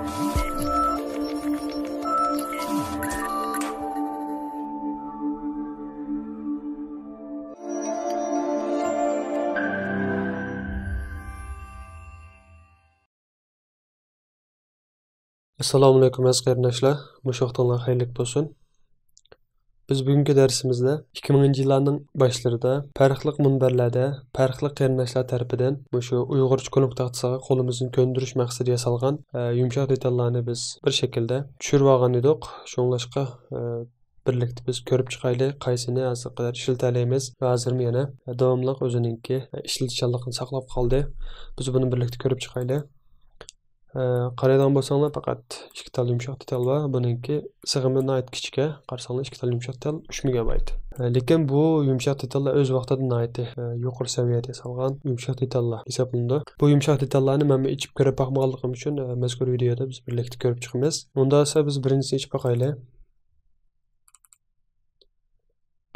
Assalomu alaykum aziz qarindoshlar. Mushaqtonlar xayrlik bo'lsin. Biz bugungi darsimizda 2000-yillarning boshlarida farqli munbarlarda farqli qarindoshlar tarafidan shu Uyg'urcha ko'nik taxtasiga qo'limizni ko'ndirish maqsadida yasalgan yumshoq detallarni biz bir shaklda tushirib olgan edik. Shunglashqa birlikda biz ko'rib chiqaylik, qaysini hozir qadar ishlatalaymiz va hozirmi yana davomli o'zininki ishlatishchanligini saqlab qoldi. Biz buni birlikda ko'rib chiqaylik. Qaraydigan bo'lsanglar faqat 2 tal yumshoq detal va buningki sig'imi nihoyat kichika. Qarasanglar 2 tal yumshoq detal 3 megabayt. Lekin bu yumshoq detallar o'z vaqtida nihoyat yuqori saviyada yasalgan yumshoq detallar hisoblanadi. Bu yumshoq detallarni men ichib ko'rib baxmaganligim uchun mazkur videoda biz birlikda ko'rib chiqamiz. Unda esa biz birinchisini ichib boqaylik.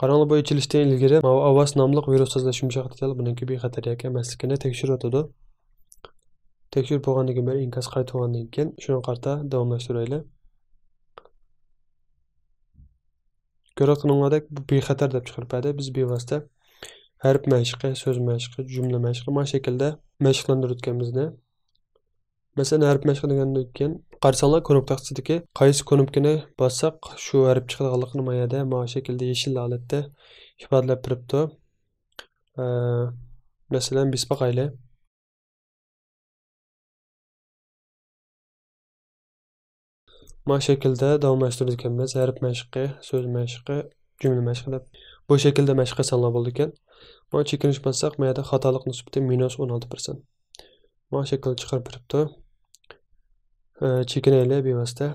Qaranglar, bu ichilishdan ilgari Avas nomli virussizlash yumshoq detal buningki bexatar emasligini tekshirib o'tadi. Tekshirib bo'lgandan keyin inkos qaytgandan keyin shuni qarta davomlashtiraylik. Ko'rayotganinglardek bu bexatar deb chiqarib biz bevosita harf mashqi, so'z mashqi, jumla mashqi mana shekilda mashqlantirayotganmizni. Masalan, harf mashqi degandan keyin qarasanglar ko'nik taxtasidagi qaysi ko'nikni bossaq shu harf chiqadiganligini mayada mana shekilda yeshil holatda ifodalab turibdi. Masalan, biz boqaylik. Bu şekilde davomlashtirganmiz. Harf mashqi, so'z mashqi, jumla mashqi deb bu shaklda mashq qilsanlar bo'ldi ekan. Mana chekinish bossak, bu yerda xatolik nisbati -16%. Mana shaklda chiqarib turibdi. Chekinaylik bevosita.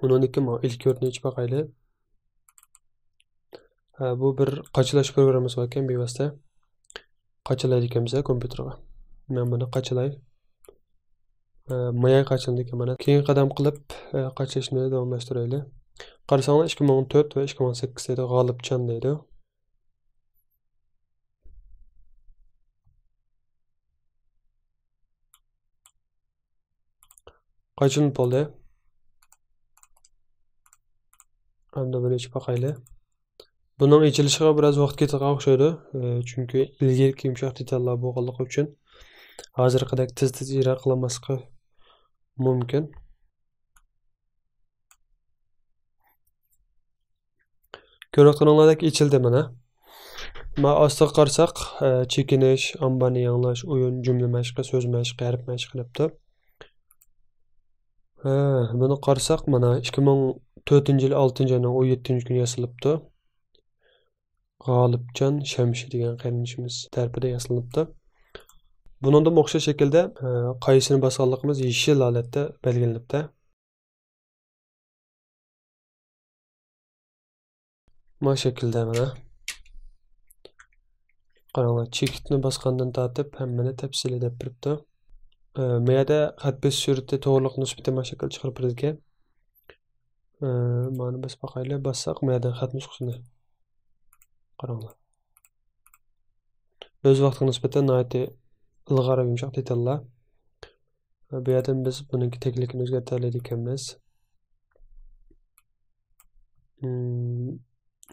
Undan keyin ilk o'rni ichib boqaylik. Bu bir qachalash programmasi bor ekan bevosita. Qachalaydi ekanmiz kompyuterga. Men buni qachalay. Maya qachildi ekan mana. Keyin qadam qilib qachashni davomlashtiraylik. Qarasanglar 2014 va 2018 da G'olibjon deydi. Qachilib bo'ldi. Endi buni ichib boqaylik. Buning ichilishiga biroz vaqt ketadigan o'xshaydi. Chunki ilgari yumshoq detallar bo'lganligi uchun hozirgidek tez ijro qilmaslik mumkin. Ko'rayotganinglardek ichildi mana. Ma ostiga qarasak, chekinish, ambani yanglash, o'yin, jumla mashqi, so'z mashqi, harf mashqi debdi. Buni qarasak mana 2004-yil 6-oyning 17-kuni yasalibdi. G'olibjon Shamshi degan qarindoshimiz tarafida yasalibdi. Buningda o'xshash shaklda qaysini bosganligimiz yeshil holatda belgilanibdi. Mana shaklda mana. Qaranglar, chekitni bosgandan tortib hammani tafsili deb turibdi. Meyada xatbes surati to'g'riliq nisbati mana shakl chiqarib turadi ekan. Mana biz boqaylik, bossak meyada xat nusxasini. Qaranglar. O'z vaqtiga nisbatan nihoyat ilg'or yumshoq detallar. Bu yerdan biz buning teklikini o'zgartirib ekanmiz.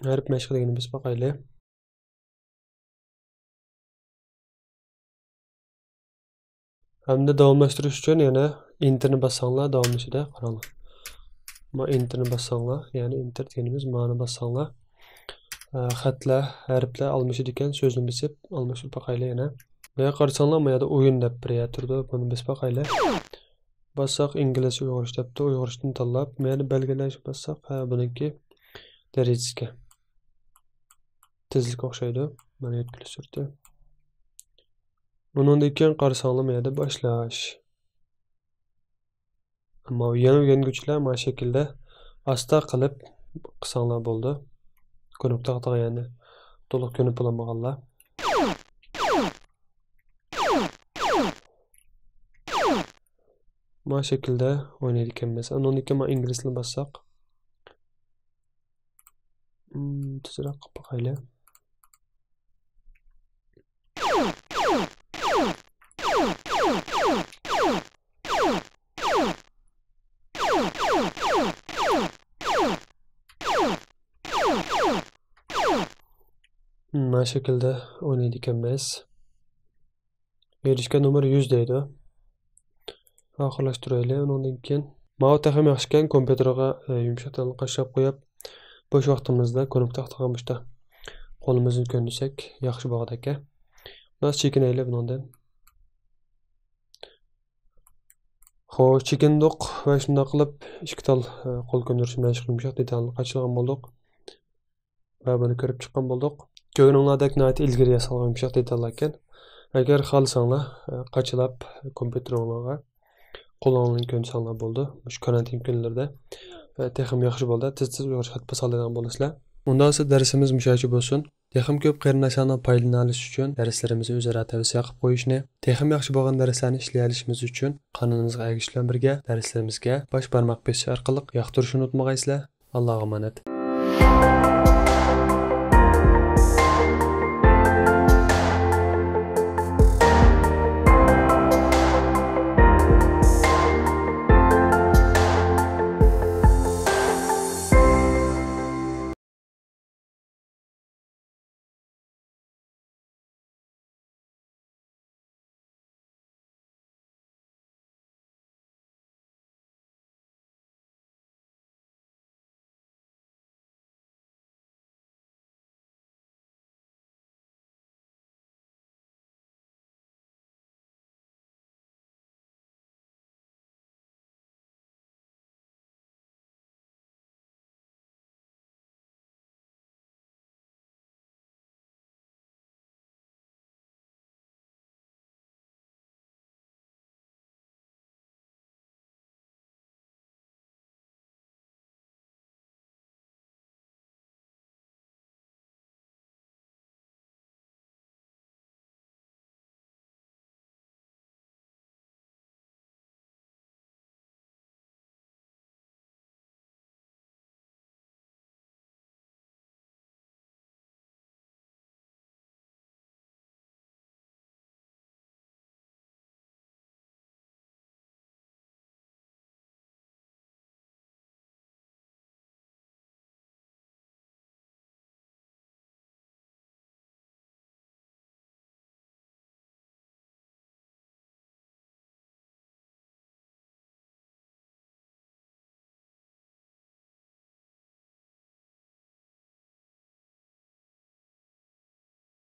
Harf mashq deganini biz boqaylik. Hamda davomlashtirish uchun yana enterni bossanglar davomlashida qaranglar. Ma enterni bossanglar, ya'ni enter deganimiz ma'no bossanglar. Xatlar, harflar almashadi ekan, so'zni bisib almashib boqaylik yana. Bu yerga qarasanglar, bu yerda o'yin deb bir turdi. Buni biz boqaylik. Bossak inglizcha uyg'urish debdi. Uyg'urishdan tanlab, bu yerda belgilash bossak, buniki darajasiga. Tezlik o'xshaydi. Mana yetkazib surdi. Bundan keyin qarasanglar, bu yerda boshlash. Ammo yana o'rganguvchilar mana shaklda asta qilib qilsanglar bo'ldi. Ko'rib taqtiga yani to'liq ko'nib bo'lmaganlar. Mana shaklda o'ynaydi ekanmiz. Undan keyin men ingliz tilini bossak. Tezroq qilib boqaylik. Mana şekilde oynaydı ekanmiz. Erişken numara 100 deydi. Ahırlaştıraylı. Ondan keyin mava texim yaxshi ekan, kompyuterga yumshatib qashlab qo'yib, bo'sh vaqtimizda ko'rib taqtirganmishda qo'limizni ko'ndirsak yaxshi bo'ladi ekan. Biz chekinaylik bundan. Xo'sh, chekindik va shunday qilib ikki tal qo'l ko'ndirish mashq yumshoq detalni qachilgan bo'ldik va buni ko'rib chiqqan bo'ldik. Ko'ringlardek nati ilgari yasalgan yumshoq detallar ekan. Agar xohlasanglar qachilab kompyuteringizga qo'lingizni ko'nsanglar bo'ldi. Shu karantin kunlarida texim yaxshi bo'ldi. Tez-tez uyg'osh xat basaladigan bo'lasizlar. Undan sonra dersimiz müşahice bo'lsin. Texim ko'p qarindoshlarning foydalanishi uchun darslarimizni o'zaro tavsiya qilib qo'yishni, texim yaxshi bo'lgan darslarni ishlay olishimiz uchun qonunimizga ergashishlar birga darslarimizga bosh barmoq bosish orqali yoqtirishni unutmag'aysizlar. Allohga omonat.